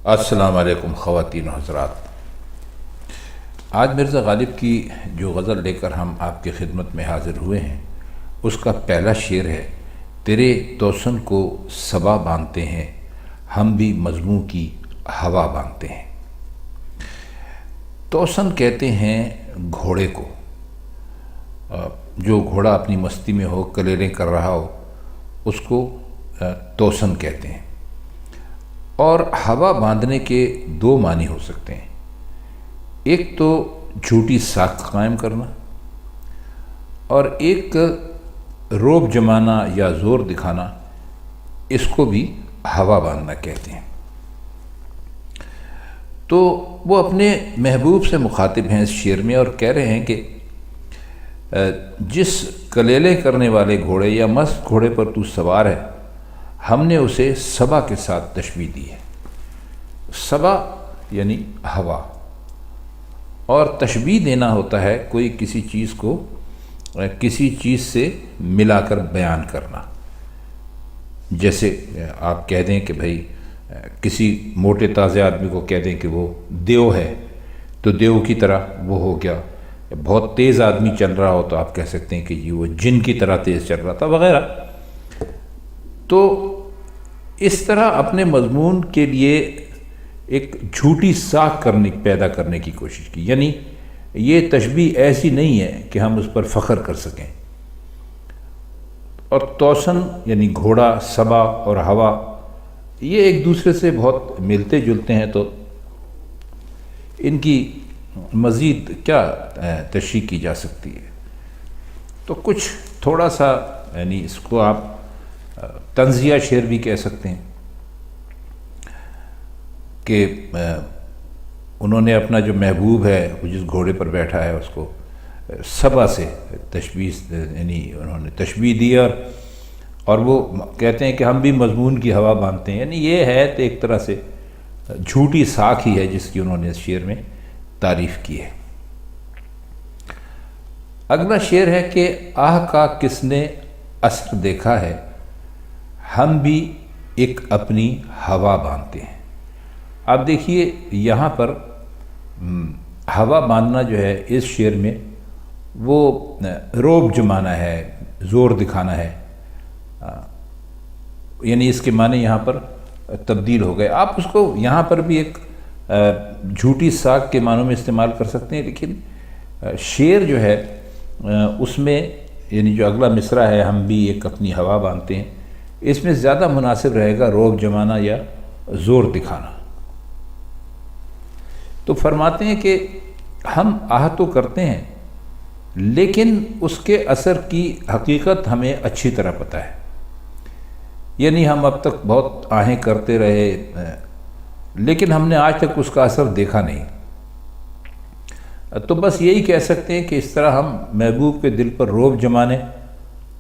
السلام علیکم خواتین و حضرات۔ آج مرزا غالب کی جو غزل لے کر ہم آپ کی خدمت میں حاضر ہوئے ہیں اس کا پہلا شعر ہے: تیرے توسن کو صبا باندھتے ہیں، ہم بھی مضموں کی ہوا باندھتے ہیں۔ توسن کہتے ہیں گھوڑے کو، جو گھوڑا اپنی مستی میں ہو، کلیلیں کر رہا ہو، اس کو توسن کہتے ہیں۔ اور ہوا باندھنے کے دو معنی ہو سکتے ہیں، ایک تو جھوٹی ساکھ قائم کرنا، اور ایک روب جمانا یا زور دکھانا، اس کو بھی ہوا باندھنا کہتے ہیں۔ تو وہ اپنے محبوب سے مخاطب ہیں اس شعر میں، اور کہہ رہے ہیں کہ جس کلیلے کرنے والے گھوڑے یا مست گھوڑے پر تو سوار ہے، ہم نے اسے صبا کے ساتھ تشبیہ دی ہے۔ صبا یعنی ہوا، اور تشبیہ دینا ہوتا ہے کوئی کسی چیز کو کسی چیز سے ملا کر بیان کرنا۔ جیسے آپ کہہ دیں کہ بھائی کسی موٹے تازے آدمی کو کہہ دیں کہ وہ دیو ہے، تو دیو کی طرح وہ ہو گیا۔ بہت تیز آدمی چل رہا ہو تو آپ کہہ سکتے ہیں کہ جی وہ جن کی طرح تیز چل رہا تھا، وغیرہ۔ تو اس طرح اپنے مضمون کے لیے ایک جھوٹی ساکھ پیدا کرنے کی کوشش کی، یعنی یہ تشبیہ ایسی نہیں ہے کہ ہم اس پر فخر کر سکیں۔ اور توسن یعنی گھوڑا، صبا اور ہوا، یہ ایک دوسرے سے بہت ملتے جلتے ہیں، تو ان کی مزید کیا تشریح کی جا سکتی ہے۔ تو کچھ تھوڑا سا، یعنی اس کو آپ طنزیہ شعر بھی کہہ سکتے ہیں کہ انہوں نے اپنا جو محبوب ہے، وہ جس گھوڑے پر بیٹھا ہے، اس کو صبا سے تشبیہ، یعنی انہوں نے تشبیہ دی، اور وہ کہتے ہیں کہ ہم بھی مضمون کی ہوا باندھتے ہیں، یعنی یہ ہے تو ایک طرح سے جھوٹی ساکھ ہی ہے جس کی انہوں نے اس شعر میں تعریف کی ہے۔ اگلا شعر ہے کہ آہ کا کس نے اثر دیکھا ہے، ہم بھی ایک اپنی ہوا باندھتے ہیں۔ آپ دیکھیے یہاں پر ہوا باندھنا جو ہے اس شعر میں، وہ روب جمانا ہے، زور دکھانا ہے، یعنی اس کے معنی یہاں پر تبدیل ہو گئے۔ آپ اس کو یہاں پر بھی ایک جھوٹی ساکھ کے معنوں میں استعمال کر سکتے ہیں، لیکن شعر جو ہے اس میں، یعنی جو اگلا مصرع ہے ہم بھی ایک اپنی ہوا باندھتے ہیں، اس میں زیادہ مناسب رہے گا روب جمانا یا زور دکھانا۔ تو فرماتے ہیں کہ ہم آہ تو کرتے ہیں، لیکن اس کے اثر کی حقیقت ہمیں اچھی طرح پتہ ہے، یعنی ہم اب تک بہت آہیں کرتے رہے، لیکن ہم نے آج تک اس کا اثر دیکھا نہیں۔ تو بس یہی کہہ سکتے ہیں کہ اس طرح ہم محبوب کے دل پر روب جمانے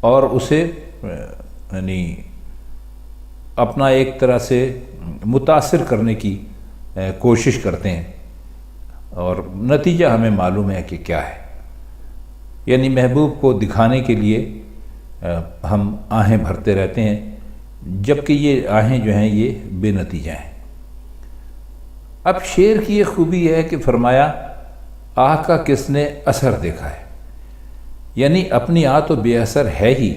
اور اسے یعنی اپنا ایک طرح سے متاثر کرنے کی کوشش کرتے ہیں، اور نتیجہ ہمیں معلوم ہے کہ کیا ہے، یعنی محبوب کو دکھانے کے لیے ہم آہیں بھرتے رہتے ہیں، جبکہ یہ آہیں جو ہیں یہ بے نتیجہ ہیں۔ اب شعر کی یہ خوبی ہے کہ فرمایا آہ کا کس نے اثر دیکھا ہے، یعنی اپنی آہ تو بے اثر ہے ہی،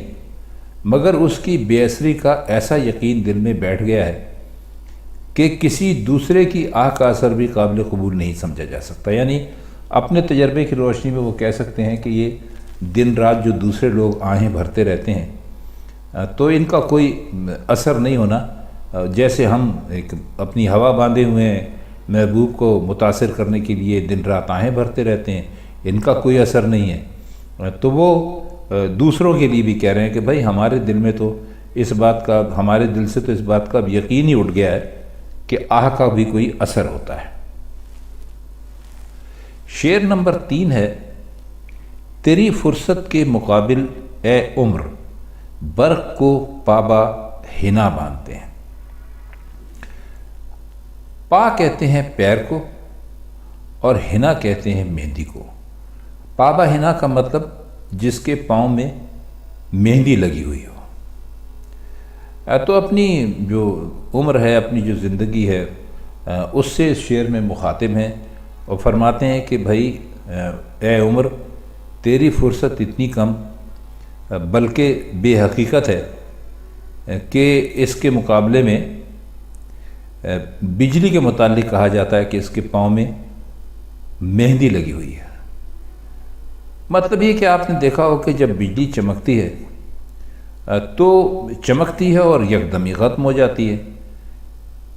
مگر اس کی بے اثری کا ایسا یقین دل میں بیٹھ گیا ہے کہ کسی دوسرے کی آہ کا اثر بھی قابل قبول نہیں سمجھا جا سکتا۔ یعنی اپنے تجربے کی روشنی میں وہ کہہ سکتے ہیں کہ یہ دن رات جو دوسرے لوگ آہیں بھرتے رہتے ہیں، تو ان کا کوئی اثر نہیں ہونا، جیسے ہم ایک اپنی ہوا باندھے ہوئے ہیں، محبوب کو متاثر کرنے کے لیے دن رات آہیں بھرتے رہتے ہیں، ان کا کوئی اثر نہیں ہے۔ تو وہ دوسروں کے لیے بھی کہہ رہے ہیں کہ بھائی ہمارے دل میں تو اس بات کا، ہمارے دل سے تو اس بات کا یقین ہی اٹھ گیا ہے کہ آہ کا بھی کوئی اثر ہوتا ہے۔ شعر نمبر 3 ہے: تیری فرصت کے مقابل اے عمر، برق کو پابا حنا باندھتے ہیں۔ پا کہتے ہیں پیر کو، اور حنا کہتے ہیں مہندی کو۔ پابا حنا کا مطلب جس کے پاؤں میں مہندی لگی ہوئی ہو۔ تو اپنی جو عمر ہے، اپنی جو زندگی ہے، اس سے اس شعر میں مخاطب ہیں اور فرماتے ہیں کہ بھائی اے عمر تیری فرصت اتنی کم بلکہ بے حقیقت ہے کہ اس کے مقابلے میں بجلی کے متعلق کہا جاتا ہے کہ اس کے پاؤں میں مہندی لگی ہوئی ہے۔ مطلب یہ کہ آپ نے دیکھا ہو کہ جب بجلی چمکتی ہے تو چمکتی ہے اور یکدم ہی ختم ہو جاتی ہے،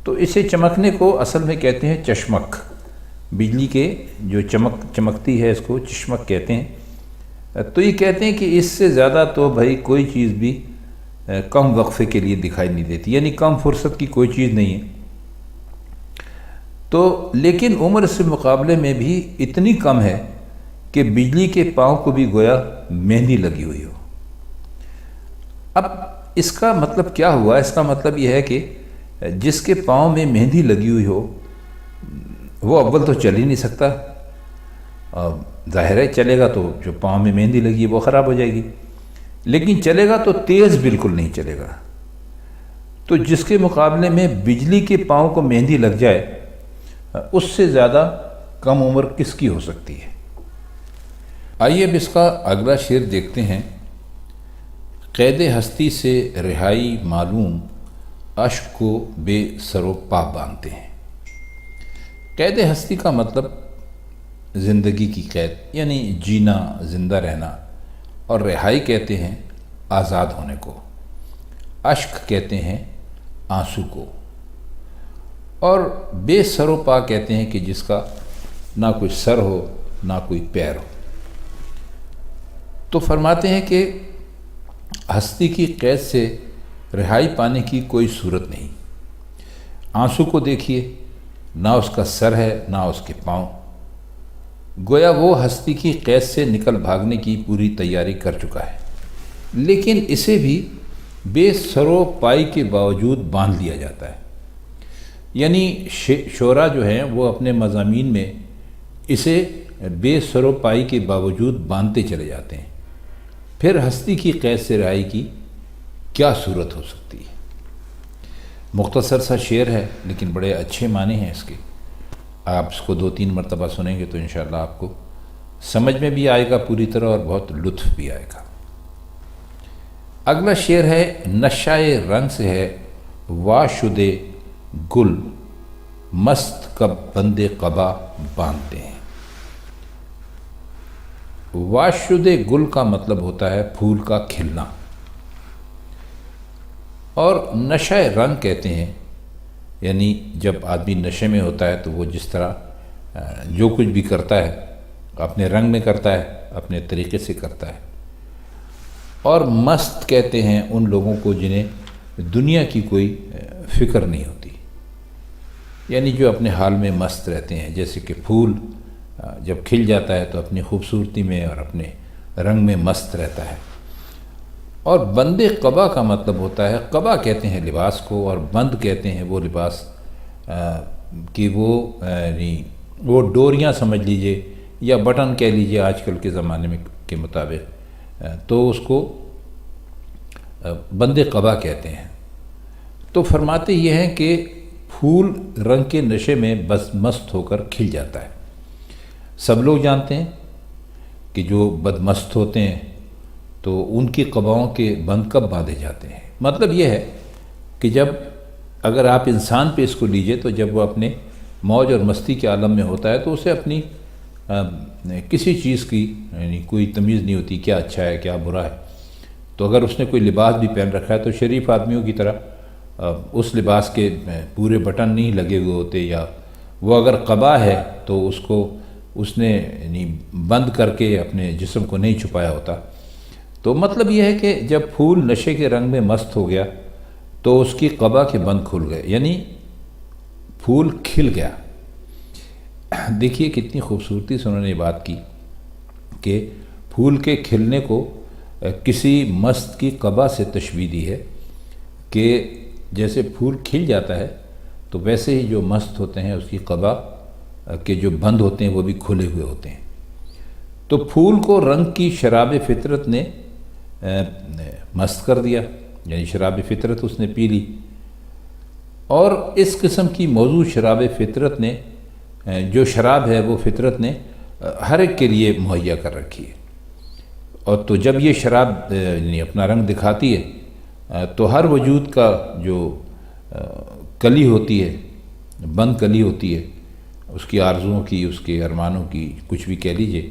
تو اسے چمکنے کو اصل میں کہتے ہیں چشمک۔ بجلی کے جو چمکتی ہے اس کو چشمک کہتے ہیں۔ تو یہ کہتے ہیں کہ اس سے زیادہ تو بھائی کوئی چیز بھی کم وقفے کے لیے دکھائی نہیں دیتی، یعنی کم فرصت کی کوئی چیز نہیں ہے۔ تو لیکن عمر اس مقابلے میں بھی اتنی کم ہے کہ بجلی کے پاؤں کو بھی گویا مہندی لگی ہوئی ہو۔ اب اس کا مطلب کیا ہوا؟ اس کا مطلب یہ ہے کہ جس کے پاؤں میں مہندی لگی ہوئی ہو وہ اول تو چل ہی نہیں سکتا، ظاہر ہے چلے گا تو جو پاؤں میں مہندی لگی ہے وہ خراب ہو جائے گی، لیکن چلے گا تو تیز بالکل نہیں چلے گا۔ تو جس کے مقابلے میں بجلی کے پاؤں کو مہندی لگ جائے اس سے زیادہ کم عمر کس کی ہو سکتی ہے؟ آئیے اب اس کا اگلا شعر دیکھتے ہیں۔ قید ہستی سے رہائی معلوم اشک کو بے سر و پا باندھتے ہیں۔ قید ہستی کا مطلب زندگی کی قید، یعنی جینا، زندہ رہنا، اور رہائی کہتے ہیں آزاد ہونے کو، اشک کہتے ہیں آنسو کو، اور بے سر و پا کہتے ہیں کہ جس کا نہ کوئی سر ہو نہ کوئی پیر ہو۔ تو فرماتے ہیں کہ ہستی کی قید سے رہائی پانے کی کوئی صورت نہیں۔ آنسو کو دیکھیے، نہ اس کا سر ہے نہ اس کے پاؤں، گویا وہ ہستی کی قید سے نکل بھاگنے کی پوری تیاری کر چکا ہے، لیکن اسے بھی بے سر و پائی کے باوجود باندھ لیا جاتا ہے۔ یعنی شعراء جو ہیں وہ اپنے مضامین میں اسے بے سر و پائی کے باوجود باندھتے چلے جاتے ہیں۔ پھر ہستی کی قید سے رہائی کی کیا صورت ہو سکتی ہے؟ مختصر سا شعر ہے لیکن بڑے اچھے معنی ہیں اس کے۔ آپ اس کو 2-3 مرتبہ سنیں گے تو انشاءاللہ آپ کو سمجھ میں بھی آئے گا پوری طرح اور بہت لطف بھی آئے گا۔ اگلا شعر ہے، نشائے رنگ سے ہے وا شدے گل مست کب بندے قبا باندھتے ہیں۔ واشدے گل کا مطلب ہوتا ہے پھول کا کھلنا، اور نشہ رنگ کہتے ہیں یعنی جب آدمی نشے میں ہوتا ہے تو وہ جس طرح جو کچھ بھی کرتا ہے اپنے رنگ میں کرتا ہے، اپنے طریقے سے کرتا ہے۔ اور مست کہتے ہیں ان لوگوں کو جنہیں دنیا کی کوئی فکر نہیں ہوتی، یعنی جو اپنے حال میں مست رہتے ہیں، جیسے کہ پھول جب کھل جاتا ہے تو اپنی خوبصورتی میں اور اپنے رنگ میں مست رہتا ہے۔ اور بندے قبا کا مطلب ہوتا ہے، قبا کہتے ہیں لباس کو، اور بند کہتے ہیں وہ لباس کہ وہ ڈوریاں سمجھ لیجئے یا بٹن کہہ لیجئے آج کل کے زمانے میں کے مطابق، تو اس کو بندے قبا کہتے ہیں۔ تو فرماتے یہ ہیں کہ پھول رنگ کے نشے میں بس مست ہو کر کھل جاتا ہے۔ سب لوگ جانتے ہیں کہ جو بدمست ہوتے ہیں تو ان کی قباؤں کے بند کب باندھے جاتے ہیں؟ مطلب یہ ہے کہ جب اگر آپ انسان پہ اس کو لیجئے تو جب وہ اپنے موج اور مستی کے عالم میں ہوتا ہے تو اسے اپنی کسی چیز کی یعنی کوئی تمیز نہیں ہوتی، کیا اچھا ہے کیا برا ہے۔ تو اگر اس نے کوئی لباس بھی پہن رکھا ہے تو شریف آدمیوں کی طرح اس لباس کے پورے بٹن نہیں لگے ہوئے ہوتے، یا وہ اگر قبا ہے تو اس نے یعنی بند کر کے اپنے جسم کو نہیں چھپایا ہوتا۔ تو مطلب یہ ہے کہ جب پھول نشے کے رنگ میں مست ہو گیا تو اس کی قبا کے بند کھل گئے، یعنی پھول کھل گیا۔ دیکھیے کتنی خوبصورتی سے انہوں نے بات کی کہ پھول کے کھلنے کو کسی مست کی قبا سے تشبیہ دی ہے کہ جیسے پھول کھل جاتا ہے تو ویسے ہی جو مست ہوتے ہیں اس کی قبا کے جو بند ہوتے ہیں وہ بھی کھلے ہوئے ہوتے ہیں۔ تو پھول کو رنگ کی شراب فطرت نے مست کر دیا، یعنی شراب فطرت اس نے پی لی، اور اس قسم کی موضوع شراب فطرت نے، جو شراب ہے وہ فطرت نے ہر ایک کے لیے مہیا کر رکھی ہے، اور تو جب یہ شراب یعنی اپنا رنگ دکھاتی ہے تو ہر وجود کا جو کلی ہوتی ہے، بند کلی ہوتی ہے، اس کی آرزوؤں کی، اس کے ارمانوں کی، کچھ بھی کہہ لیجئے،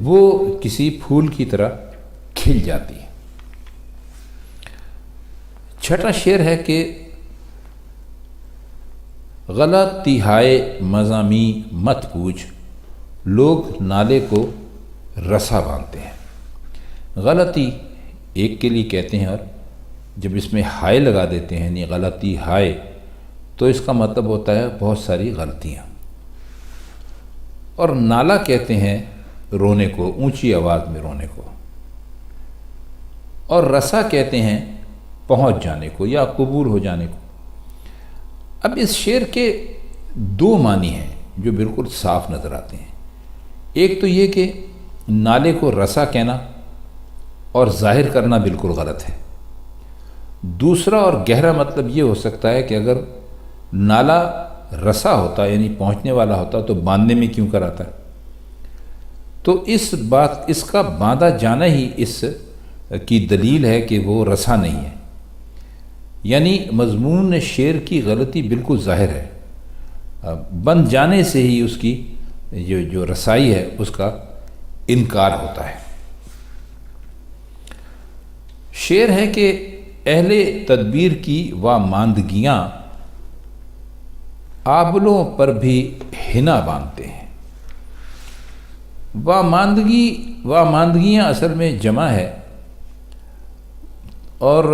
وہ کسی پھول کی طرح کھل جاتی ہے۔ چھٹا شعر ہے کہ غلطی ہائے مضامی مت پوچھ، لوگ نالے کو رسا باندھتے ہیں۔ غلطی ایک کے لیے کہتے ہیں، اور جب اس میں ہائے لگا دیتے ہیں یعنی غلطی ہائے، تو اس کا مطلب ہوتا ہے بہت ساری غلطیاں۔ اور نالا کہتے ہیں رونے کو، اونچی آواز میں رونے کو، اور رسا کہتے ہیں پہنچ جانے کو یا قبول ہو جانے کو۔ اب اس شعر کے دو معنی ہیں جو بالکل صاف نظر آتے ہیں۔ ایک تو یہ کہ نالے کو رسا کہنا اور ظاہر کرنا بالکل غلط ہے۔ دوسرا اور گہرا مطلب یہ ہو سکتا ہے کہ اگر نالا رسا ہوتا یعنی پہنچنے والا ہوتا تو باندھنے میں کیوں کراتا ہے؟ تو اس کا باندھا جانا ہی اس کی دلیل ہے کہ وہ رسا نہیں ہے، یعنی مضمون شعر کی غلطی بالکل ظاہر ہے، بند جانے سے ہی اس کی جو رسائی ہے اس کا انکار ہوتا ہے۔ شعر ہے کہ اہل تدبیر کی واماندگیاں آبلوں پر بھی حنا باندھتے ہیں۔ واماندگیاں اصل میں جمع ہے، اور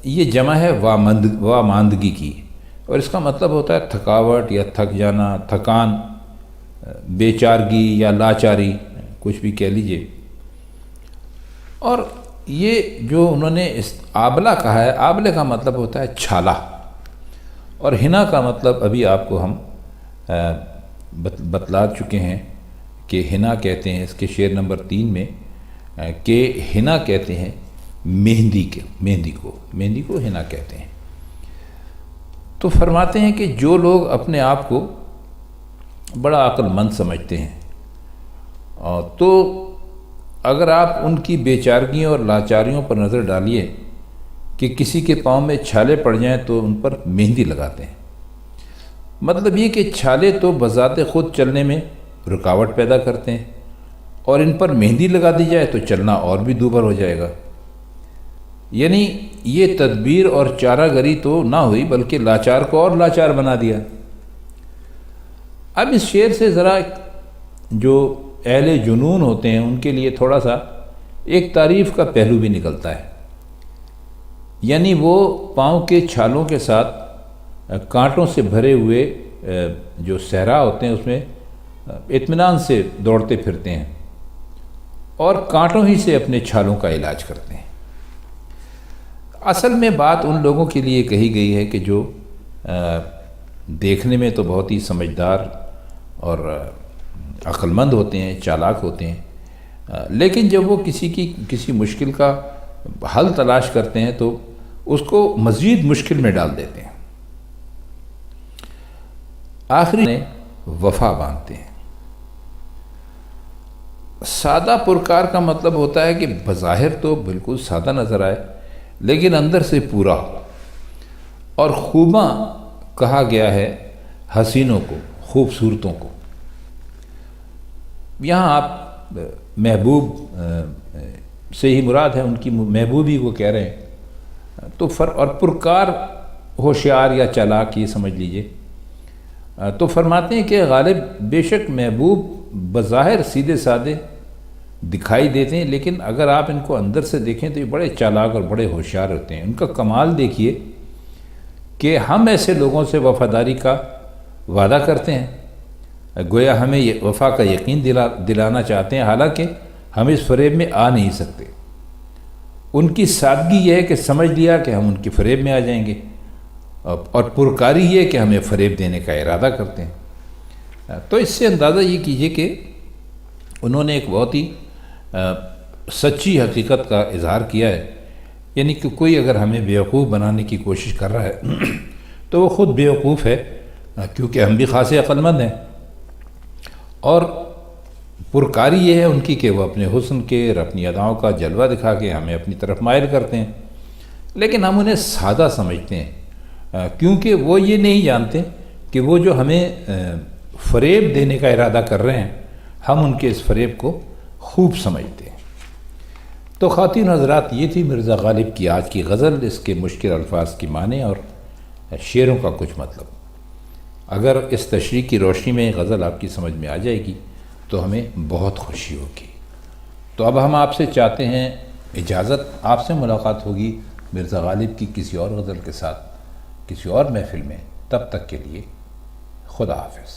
یہ جمع ہے واماندگی کی، اور اس کا مطلب ہوتا ہے تھکاوٹ یا تھک جانا، تھکان، بے چارگی یا لاچاری، کچھ بھی کہہ لیجئے۔ اور یہ جو انہوں نے آبلہ کہا ہے، آبلے کا مطلب ہوتا ہے چھالا، اور ہنا کا مطلب ابھی آپ کو ہم بتلا چکے ہیں کہ ہنا کہتے ہیں اس کے شعر نمبر 3 میں کہ ہنا کہتے ہیں مہندی کو ہنا کہتے ہیں۔ تو فرماتے ہیں کہ جو لوگ اپنے آپ کو بڑا عقل مند سمجھتے ہیں، تو اگر آپ ان کی بے چارگیوں اور لاچاریوں پر نظر ڈالیے کہ کسی کے پاؤں میں چھالے پڑ جائیں تو ان پر مہندی لگاتے ہیں۔ مطلب یہ کہ چھالے تو بذات خود چلنے میں رکاوٹ پیدا کرتے ہیں، اور ان پر مہندی لگا دی جائے تو چلنا اور بھی دوبھر ہو جائے گا۔ یعنی یہ تدبیر اور چارہ گری تو نہ ہوئی بلکہ لاچار کو اور لاچار بنا دیا۔ اب اس شعر سے ذرا جو اہل جنون ہوتے ہیں ان کے لیے تھوڑا سا ایک تعریف کا پہلو بھی نکلتا ہے، یعنی وہ پاؤں کے چھالوں کے ساتھ کانٹوں سے بھرے ہوئے جو صحرا ہوتے ہیں اس میں اطمینان سے دوڑتے پھرتے ہیں، اور کانٹوں ہی سے اپنے چھالوں کا علاج کرتے ہیں۔ اصل میں بات ان لوگوں کے لیے کہی گئی ہے کہ جو دیکھنے میں تو بہت ہی سمجھدار اور عقل مند ہوتے ہیں، چالاک ہوتے ہیں، لیکن جب وہ کسی مشکل کا حل تلاش کرتے ہیں تو اس کو مزید مشکل میں ڈال دیتے ہیں۔ آخری نے وفا باندھتے ہیں۔ سادہ پرکار کا مطلب ہوتا ہے کہ بظاہر تو بالکل سادہ نظر آئے لیکن اندر سے پورا ہو، اور خوباں کہا گیا ہے حسینوں کو، خوبصورتوں کو۔ یہاں آپ محبوب سے ہی مراد ہے، ان کی محبوبی کو کہہ رہے ہیں، تو اور پرکار ہوشیار یا چالاک یہ سمجھ لیجئے۔ تو فرماتے ہیں کہ غالب بے شک محبوب بظاہر سیدھے سادے دکھائی دیتے ہیں، لیکن اگر آپ ان کو اندر سے دیکھیں تو یہ بڑے چالاک اور بڑے ہوشیار ہوتے ہیں۔ ان کا کمال دیکھیے کہ ہم ایسے لوگوں سے وفاداری کا وعدہ کرتے ہیں، گویا ہمیں یہ وفا کا یقین دلانا چاہتے ہیں، حالانکہ ہم اس فریب میں آ نہیں سکتے۔ ان کی سادگی یہ ہے کہ سمجھ لیا کہ ہم ان کے فریب میں آ جائیں گے، اور پرکاری یہ کہ ہمیں فریب دینے کا ارادہ کرتے ہیں۔ تو اس سے اندازہ یہ کیجئے کہ انہوں نے ایک بہت ہی سچی حقیقت کا اظہار کیا ہے، یعنی کہ کوئی اگر ہمیں بیوقوف بنانے کی کوشش کر رہا ہے تو وہ خود بیوقوف ہے، کیونکہ ہم بھی خاصے عقل مند ہیں، اور پرکاری یہ ہے ان کی کہ وہ اپنے حسن کے اور اپنی اداؤں کا جلوہ دکھا کے ہمیں اپنی طرف مائل کرتے ہیں، لیکن ہم انہیں سادہ سمجھتے ہیں، کیونکہ وہ یہ نہیں جانتے کہ وہ جو ہمیں فریب دینے کا ارادہ کر رہے ہیں، ہم ان کے اس فریب کو خوب سمجھتے ہیں۔ تو خواتین حضرات، یہ تھی مرزا غالب کی آج کی غزل، اس کے مشکل الفاظ کی معنی اور شعروں کا کچھ مطلب۔ اگر اس تشریح کی روشنی میں غزل آپ کی سمجھ میں آ جائے گی تو ہمیں بہت خوشی ہوگی۔ تو اب ہم آپ سے چاہتے ہیں اجازت، آپ سے ملاقات ہوگی مرزا غالب کی کسی اور غزل کے ساتھ کسی اور محفل میں، تب تک کے لیے خدا حافظ۔